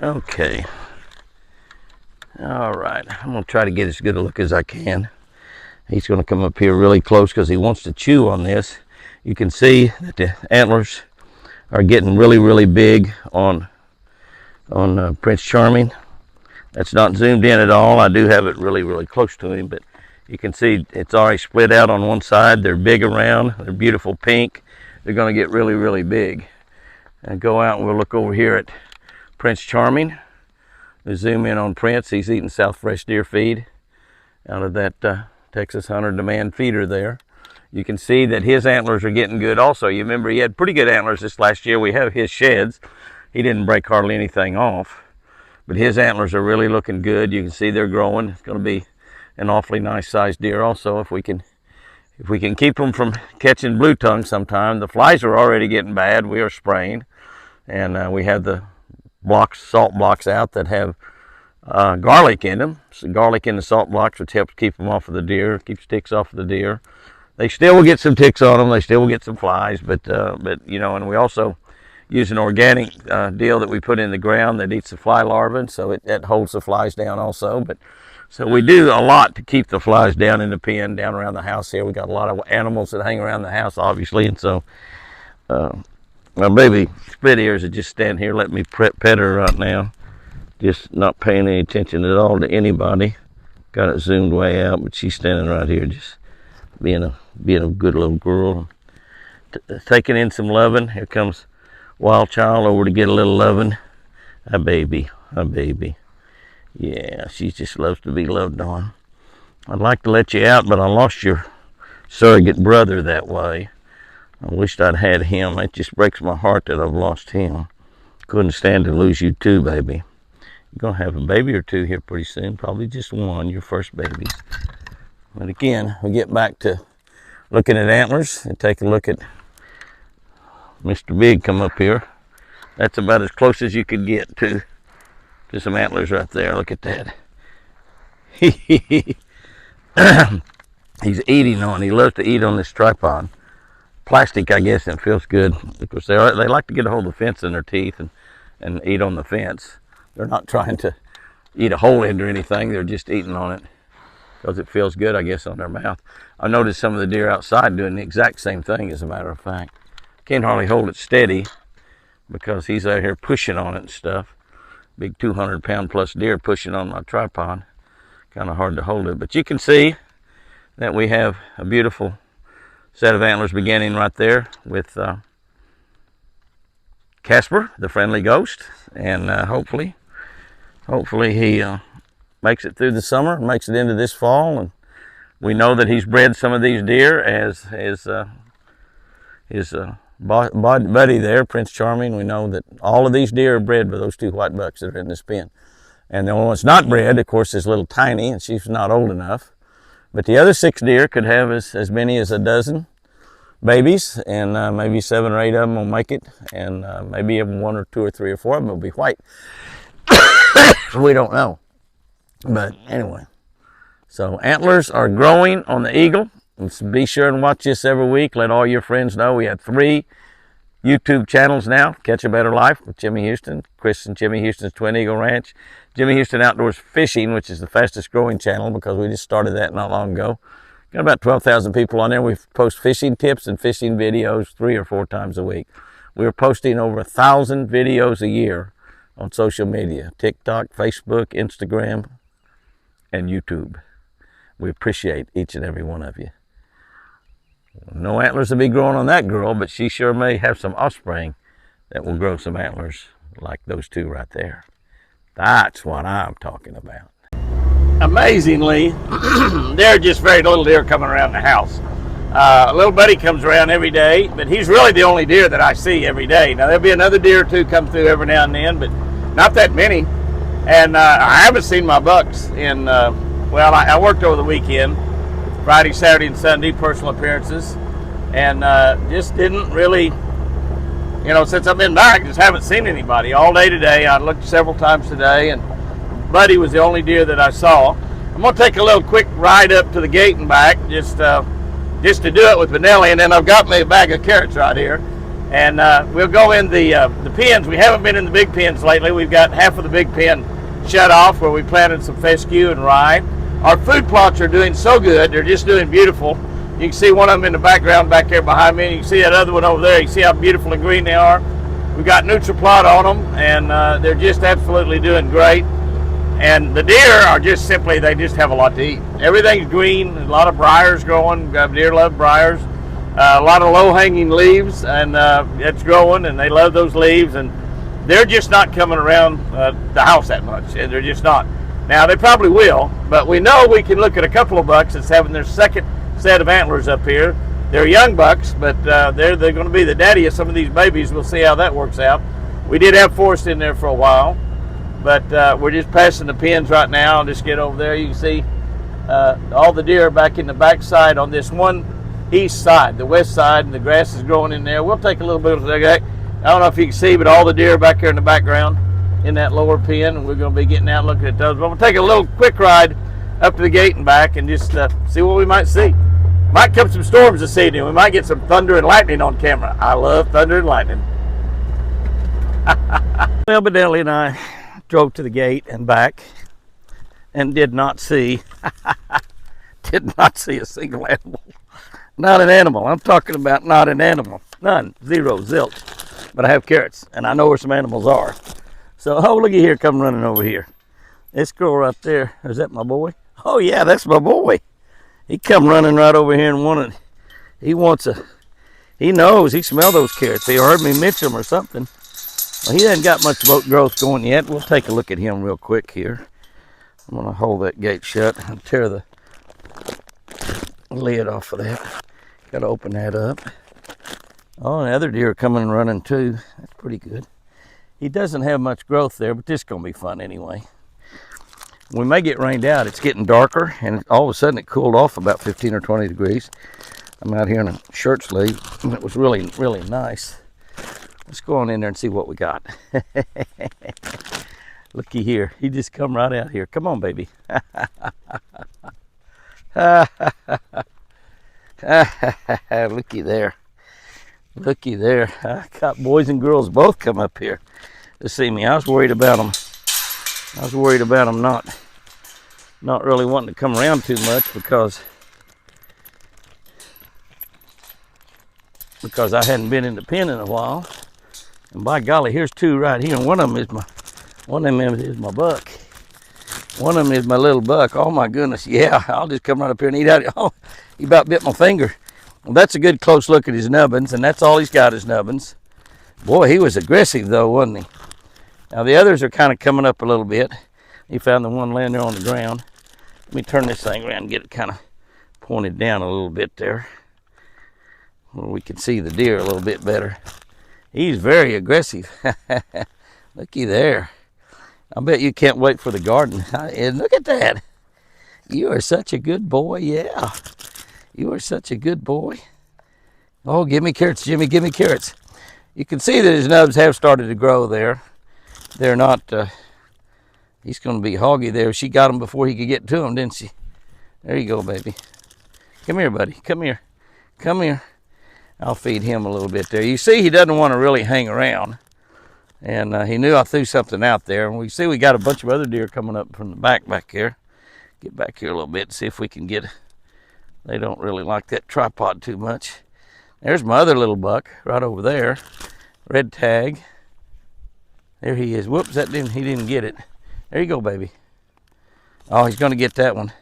Okay. All right. I'm going to try to get as good a look as I can. He's going to come up here really close because he wants to chew on this. You can see that the antlers are getting really, really big on Prince Charming. That's not zoomed in at all. I do have it really, really close to him, but you can see it's already split out on one side. They're big around. They're beautiful pink. They're going to get really, really big. And go out and we'll look over here at Prince Charming. We zoom in on Prince. He's eating South Fresh Deer feed out of that Texas Hunter Demand feeder there. You can see that his antlers are getting good also. You remember he had pretty good antlers this last year. We have his sheds. He didn't break hardly anything off, but his antlers are really looking good. You can see they're growing. It's going to be an awfully nice sized deer also if we can keep them from catching blue tongue sometime. The flies are already getting bad. We are spraying, and we have the salt blocks out that have garlic in them. So garlic in the salt blocks, which helps keep them off of the deer, keeps ticks off of the deer. They still will get some ticks on them. They still will get some flies, but you know, and we also use an organic deal that we put in the ground that eats the fly larvae, so that holds the flies down also. But so we do a lot to keep the flies down in the pen, down around the house here. We got a lot of animals that hang around the house, obviously, and so my baby split ears are just standing here letting me pet her right now, just not paying any attention at all to anybody. Got it zoomed way out, but she's standing right here just being a good little girl, taking in some loving. Here comes Wild Child over to get a little loving. A baby. Yeah, she just loves to be loved on. I'd like to let you out, but I lost your surrogate brother that way. I wished I'd had him. It just breaks my heart that I've lost him. Couldn't stand to lose you too, baby. You're going to have a baby or two here pretty soon. Probably just one, your first babies. But again, we get back to looking at antlers and take a look at Mr. Big come up here. That's about as close as you could get to some antlers right there. Look at that. He's eating on. He loves to eat on this tripod. Plastic, I guess, and it feels good because they like to get a hold of the fence in their teeth and eat on the fence. They're not trying to eat a hole in or anything. They're just eating on it because it feels good, I guess, on their mouth. I noticed some of the deer outside doing the exact same thing, as a matter of fact. Can't hardly hold it steady because he's out here pushing on it and stuff. Big 200-pound plus deer pushing on my tripod. Kind of hard to hold it, but you can see that we have a beautiful set of antlers beginning right there with Casper, the friendly ghost, and hopefully he makes it through the summer, makes it into this fall, and we know that he's bred some of these deer as his buddy there, Prince Charming. We know that all of these deer are bred by those two white bucks that are in this pen. And the only one that's not bred, of course, is little Tiny, and she's not old enough. But the other 6 deer could have as many as a dozen babies, and maybe 7 or 8 of them will make it, and maybe even 1 or 2 or 3 or 4 of them will be white. We don't know. But anyway, so antlers are growing on the eagle. So be sure and watch this every week. Let all your friends know. We have 3 YouTube channels now. Catch a Better Life with Jimmy Houston, Chris and Jimmy Houston's Twin Eagle Ranch, Jimmy Houston Outdoors Fishing, which is the fastest growing channel because we just started that not long ago. Got about 12,000 people on there. We post fishing tips and fishing videos 3 or 4 times a week. We're posting over 1,000 videos a year on social media, TikTok, Facebook, Instagram, and YouTube. We appreciate each and every one of you. No antlers to be growing on that girl, but she sure may have some offspring that will grow some antlers like those 2 right there. That's what I'm talking about. Amazingly, there are just very little deer coming around the house. Little buddy comes around every day, but he's really the only deer that I see every day. Now, there'll be another deer or 2 come through every now and then, but not that many. And I haven't seen my bucks in, well, I worked over the weekend, Friday, Saturday, and Sunday, personal appearances, and just didn't really, you know, since I've been back, just haven't seen anybody all day today. I looked several times today, and Buddy was the only deer that I saw. I'm going to take a little quick ride up to the gate and back, just to do it with Benelli, and then I've got me a bag of carrots right here. And we'll go in the pens. We haven't been in the big pens lately. We've got half of the big pen shut off where we planted some fescue and rye. Our food plots are doing so good. They're just doing beautiful. You can see one of them in the background back there behind me. You can see that other one over there. You can see how beautiful and green they are. We've got NutriPlot on them, and they're just absolutely doing great. And the deer are just simply, they just have a lot to eat. Everything's green, a lot of briars growing. Deer love briars. A lot of low-hanging leaves, and it's growing, and they love those leaves. And they're just not coming around the house that much. They're just not. Now, they probably will, but we know we can look at a couple of bucks that's having their second set of antlers up here. They're young bucks, but they're going to be the daddy of some of these babies. We'll see how that works out. We did have Forrest in there for a while, but we're just passing the pens right now. I'll just get over there. You can see all the deer back in the backside on this one east side, the west side, and the grass is growing in there. We'll take a little bit of that. I don't know if you can see, but all the deer back there in the background in that lower pen, and we're going to be getting out and looking at those. But we'll take a little quick ride up to the gate and back and just see what we might see. Might come some storms this evening. We might get some thunder and lightning on camera. I love thunder and lightning. Well, Bedelli and I drove to the gate and back and did not see a single animal. Not an animal. I'm talking about not an animal. None. Zero. Zilch. But I have carrots, and I know where some animals are. So, oh, look at here, come running over here. This girl right there, is that my boy? Oh, yeah, that's my boy. He come running right over here and he knows, he smelled those carrots. He heard me mention them or something. Well, he hasn't got much boat growth going yet. We'll take a look at him real quick here. I'm going to hold that gate shut and tear the lid off of that. Got to open that up. Oh, and the other deer are coming and running too. That's pretty good. He doesn't have much growth there, but this is going to be fun anyway. We may get rained out. It's getting darker, and all of a sudden it cooled off about 15 or 20 degrees. I'm out here in a shirt sleeve, and it was really, really nice. Let's go on in there and see what we got. Looky here. He just come right out here. Come on, baby. Looky there. Looky there. I got boys and girls both come up here to see me. I was worried about them. I was worried about them not really wanting to come around too much because I hadn't been in the pen in a while. And by golly, here's two right here. And one of them is my buck. One of them is my little buck. Oh my goodness, yeah. I'll just come right up here and eat out. Oh, he about bit my finger. Well, that's a good close look at his nubbins, and that's all he's got is nubbins. Boy, he was aggressive though, wasn't he? Now the others are kind of coming up a little bit. He found the one laying there on the ground. Let me turn this thing around and get it kind of pointed down a little bit there, where we can see the deer a little bit better. He's very aggressive. Looky there. I bet you can't wait for the garden. And look at that. You are such a good boy. Yeah. You are such a good boy. Oh, give me carrots, Jimmy. Give me carrots. You can see that his nubs have started to grow there. They're not, he's going to be hoggy there. She got him before he could get to him, didn't she? There you go, baby. Come here, buddy. Come here. Come here. I'll feed him a little bit there. You see, he doesn't want to really hang around. And he knew I threw something out there. And we see we got a bunch of other deer coming up from the back here. Get back here a little bit and see if we can get... They don't really like that tripod too much. There's my other little buck right over there. Red tag. There he is. Whoops, he didn't get it. There you go, baby. Oh, he's going to get that one.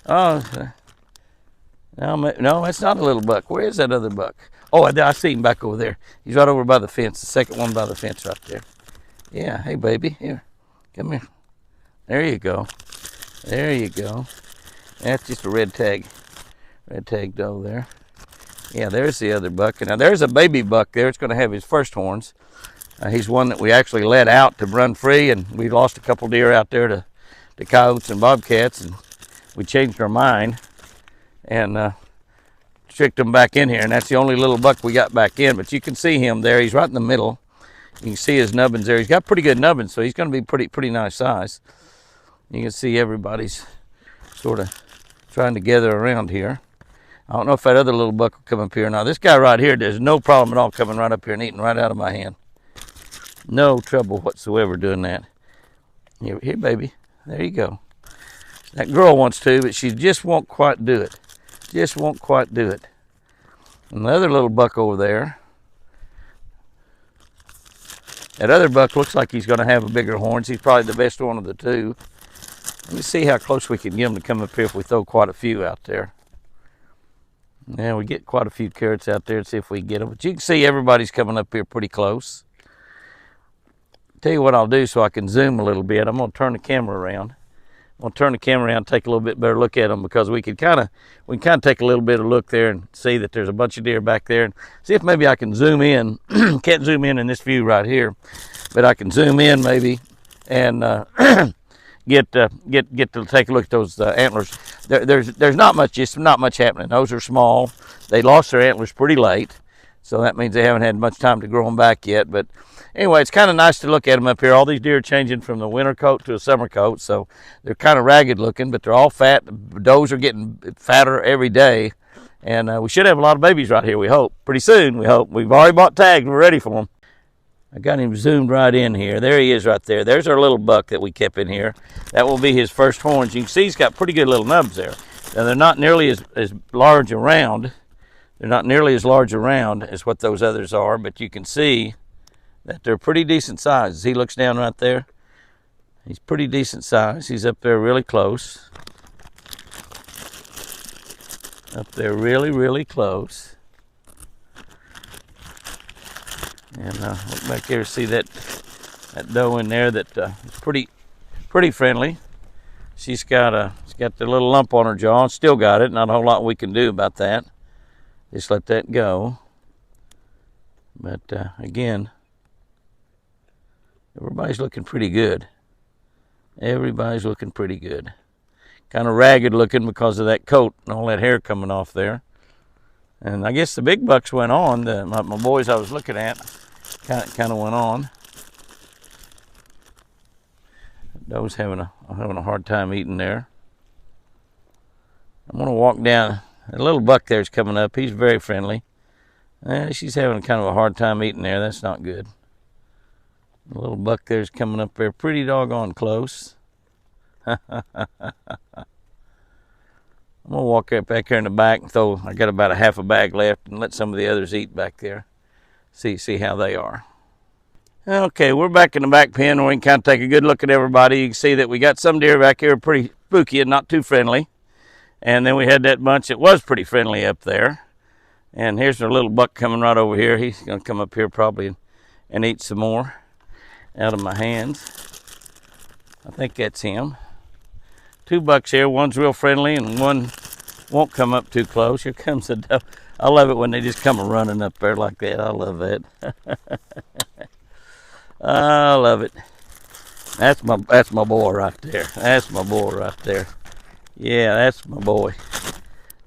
Oh, no, that's not a little buck. Where is that other buck? Oh, I see him back over there. He's right over by the fence, the second one by the fence right there. Yeah, hey, baby, here. Come here. There you go. There you go. That's just a red tag doe there. Yeah, there's the other buck. And now there's a baby buck there. It's going to have his first horns. He's one that we actually let out to run free, and we lost a couple deer out there to coyotes and bobcats, and we changed our mind and tricked him back in here, and that's the only little buck we got back in. But you can see him there. He's right in the middle. You can see his nubbins there. He's got pretty good nubbins, so he's going to be pretty nice size. You can see everybody's sort of trying to gather around here. I don't know if that other little buck will come up here. Now, this guy right here, there's no problem at all coming right up here and eating right out of my hand. No trouble whatsoever doing that. Here, baby. There you go. That girl wants to, but she just won't quite do it. Just won't quite do it. And the other little buck over there, that other buck looks like he's going to have a bigger horns. He's probably the best one of the two. Let me see how close we can get him to come up here if we throw quite a few out there. Yeah, we get quite a few carrots out there and see if we can get them. But you can see everybody's coming up here pretty close. Tell you what I'll do so I can zoom a little bit. I'm going to turn the camera around. I'm going to turn the camera around and take a little bit better look at them, because we can kind of take a little bit of look there and see that there's a bunch of deer back there, and see if maybe I can zoom in. Can't zoom in this view right here, but I can zoom in maybe and get to take a look at those antlers. There's not much happening. Those are small. They lost their antlers pretty late, so that means they haven't had much time to grow them back yet. But anyway, it's kind of nice to look at them up here. All these deer are changing from the winter coat to a summer coat, so they're kind of ragged looking, but they're all fat. The does are getting fatter every day, and we should have a lot of babies right here, we hope. Pretty soon, we hope. We've already bought tags. We're ready for them. I got him zoomed right in here. There he is right there. There's our little buck that we kept in here. That will be his first horns. You can see he's got pretty good little nubs there. Now, they're not nearly as large around. They're not nearly as large around as what those others are, but you can see that they're pretty decent size. He looks down right there. He's pretty decent size. He's up there really close. Up there really, really close. And look back here, see that doe in there that is pretty friendly. She's got the little lump on her jaw. Still got it. Not a whole lot we can do about that. Just let that go. But again, everybody's looking pretty good. Everybody's looking pretty good. Kind of ragged looking because of that coat and all that hair coming off there. And I guess the big bucks went on. My boys I was looking at kind of went on. Doe's having a hard time eating there. I'm going to walk down. A little buck there's coming up. He's very friendly. She's having kind of a hard time eating there. That's not good. The little buck there's coming up there pretty doggone close. I'm going to walk right back here in the back and throw. I got about a half a bag left, and let some of the others eat back there. See how they are. Okay, we're back in the back pen where we can kind of take a good look at everybody. You can see that we got some deer back here pretty spooky and not too friendly. And then we had that bunch that was pretty friendly up there. And here's our little buck coming right over here. He's going to come up here probably and eat some more out of my hands. I think that's him. Two bucks here. One's real friendly and one won't come up too close. Here comes the doe. I love it when they just come running up there like that. I love that. I love it. That's my boy right there. That's my boy right there. Yeah, that's my boy.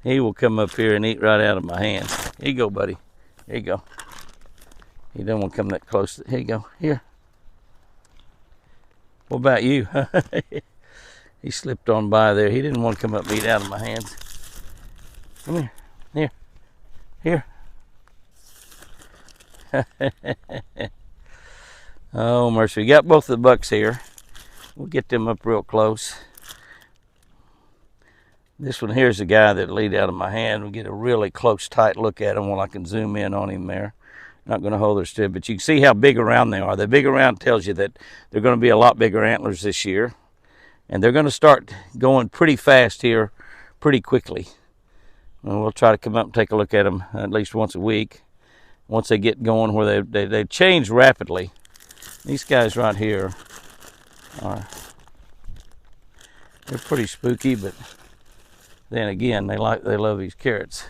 He will come up here and eat right out of my hands. Here you go, buddy. Here you go. He doesn't want to come that close. Here you go. Here. What about you? He slipped on by there. He didn't want to come up and eat out of my hands. Come here. Here. Here. Oh, mercy. We got both of the bucks here. We'll get them up real close. This one here's the guy that'll eat out of my hand. We'll get a really close, tight look at him while I can zoom in on him there. Not going to hold her still, but you can see how big around they are. The big around tells you that they're going to be a lot bigger antlers this year. And they're going to start going pretty fast here pretty quickly. And we'll try to come up and take a look at them at least once a week. Once they get going where they change rapidly. These guys right here they're pretty spooky, but then again, they love these carrots.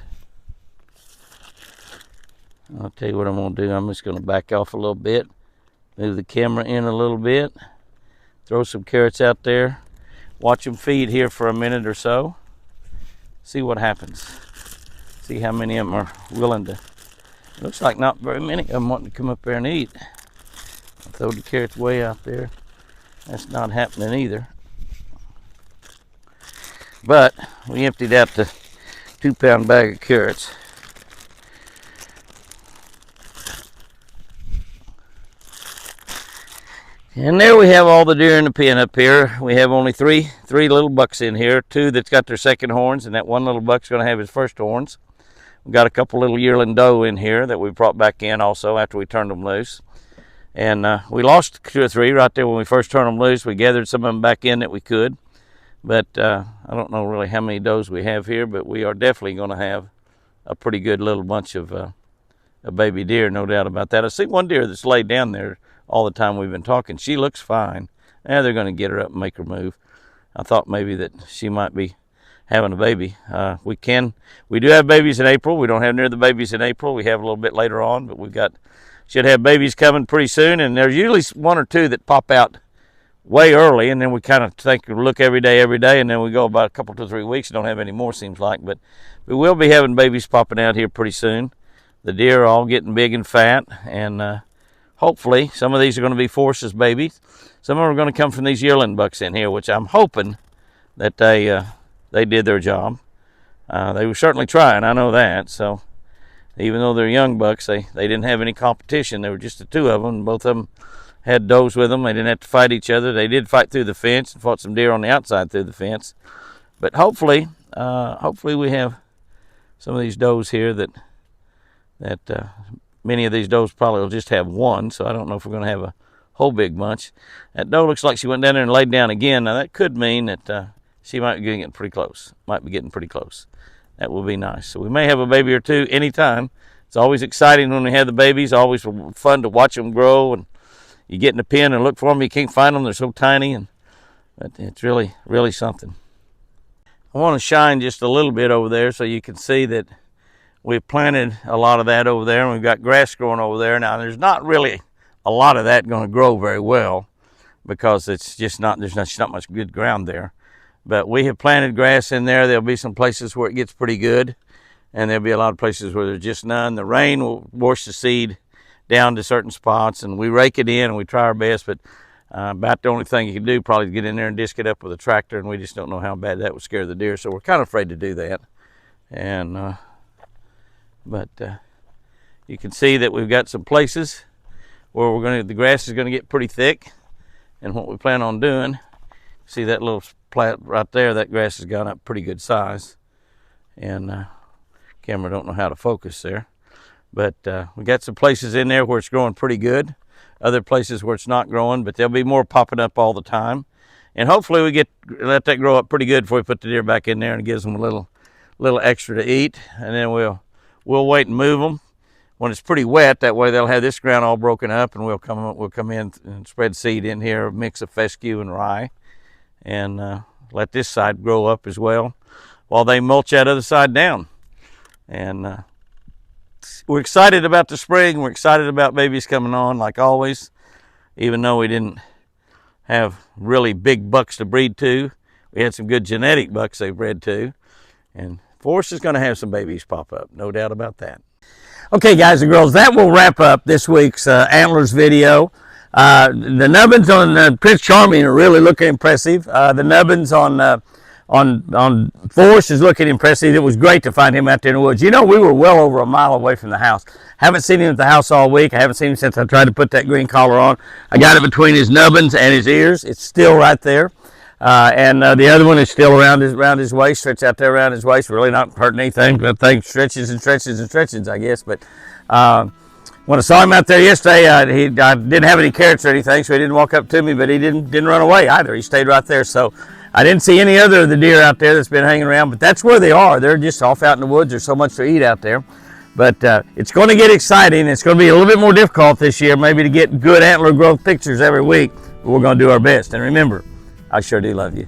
I'll tell you what I'm going to do. I'm just going to back off a little bit, move the camera in a little bit, throw some carrots out there, watch them feed here for a minute or so, see what happens. See how many of them are willing to. It looks like not very many of them wanting to come up there and eat. I'll throw the carrots way out there. That's not happening either. But we emptied out the 2-pound bag of carrots. And there we have all the deer in the pen up here. We have only three little bucks in here. 2 that's got their second horns, and that one little buck's going to have his first horns. We've got a couple little yearling doe in here that we brought back in also after we turned them loose. And we lost 2 or 3 right there when we first turned them loose. We gathered some of them back in that we could. But I don't know really how many does we have here, but we are definitely going to have a pretty good little bunch of baby deer, no doubt about that. I see one deer that's laid down there all the time we've been talking. She looks fine. Now they're going to get her up and make her move. I thought maybe that she might be having a baby. We do have babies in April. We don't have near the babies in April. We have a little bit later on, but should have babies coming pretty soon. And there's usually 1 or 2 that pop out way early, and then we kind of look every day, and then we go about a couple to 3 weeks and don't have any more, seems like. But we will be having babies popping out here pretty soon. The deer are all getting big and fat, and hopefully some of these are going to be Force's babies. Some of them are going to come from these yearling bucks in here, which I'm hoping that they did their job. They were certainly trying, I know that. So even though they're young bucks, they didn't have any competition. There were just the 2 of them, and both of them had does with them. They didn't have to fight each other. They did fight through the fence and fought some deer on the outside through the fence. But hopefully we have some of these does here that many of these does probably will just have 1, so I don't know if we're going to have a whole big bunch. That doe looks like she went down there and laid down again. Now that could mean that she might be getting pretty close. That will be nice. So we may have a baby or 2 anytime. It's always exciting when we have the babies. Always fun to watch them grow, and you get in the pen and look for them. You can't find them. They're so tiny, but it's really, really something. I want to shine just a little bit over there so you can see that we've planted a lot of that over there, and we've got grass growing over there. Now, there's not really a lot of that going to grow very well because there's just not much good ground there. But we have planted grass in there. There'll be some places where it gets pretty good, and there'll be a lot of places where there's just none. The rain will wash the seed down to certain spots, and we rake it in and we try our best, but about the only thing you can do probably is get in there and disc it up with a tractor, and we just don't know how bad that would scare the deer, so we're kind of afraid to do that. And but you can see that we've got some places where the grass is going to get pretty thick, and what we plan on doing, see that little plat right there, that grass has gone up pretty good size, and camera don't know how to focus there. But we got some places in there where it's growing pretty good, other places where it's not growing, but there'll be more popping up all the time. And hopefully we let that grow up pretty good before we put the deer back in there, and it gives them a little extra to eat. And then we'll wait and move them when it's pretty wet. That way they'll have this ground all broken up, and we'll come in and spread seed in here, a mix of fescue and rye, and let this side grow up as well while they mulch that other side down. And we're excited about the spring. We're excited about babies coming on, like always. Even though we didn't have really big bucks to breed to, we had some good genetic bucks they bred to. And Force is going to have some babies pop up, no doubt about that. Okay, guys and girls, that will wrap up this week's Antlers video. The nubbins on Prince Charming are really looking impressive. The nubbins on Force is looking impressive. It was great to find him out there in the woods. You know, we were well over a mile away from the house. Haven't seen him at the house all week. I haven't seen him since I tried to put that green collar on. I got it between his nubbins and his ears. It's still right there. And the other one is still around his waist, stretched out there around his waist. Really not hurting anything. That thing stretches and stretches and stretches, I guess. But when I saw him out there yesterday, I didn't have any carrots or anything, so he didn't walk up to me, but he didn't run away either. He stayed right there. So I didn't see any other of the deer out there that's been hanging around, but that's where they are. They're just off out in the woods. There's so much to eat out there. But it's going to get exciting. It's going to be a little bit more difficult this year, maybe to get good antler growth pictures every week, but we're going to do our best. And remember, I sure do love you.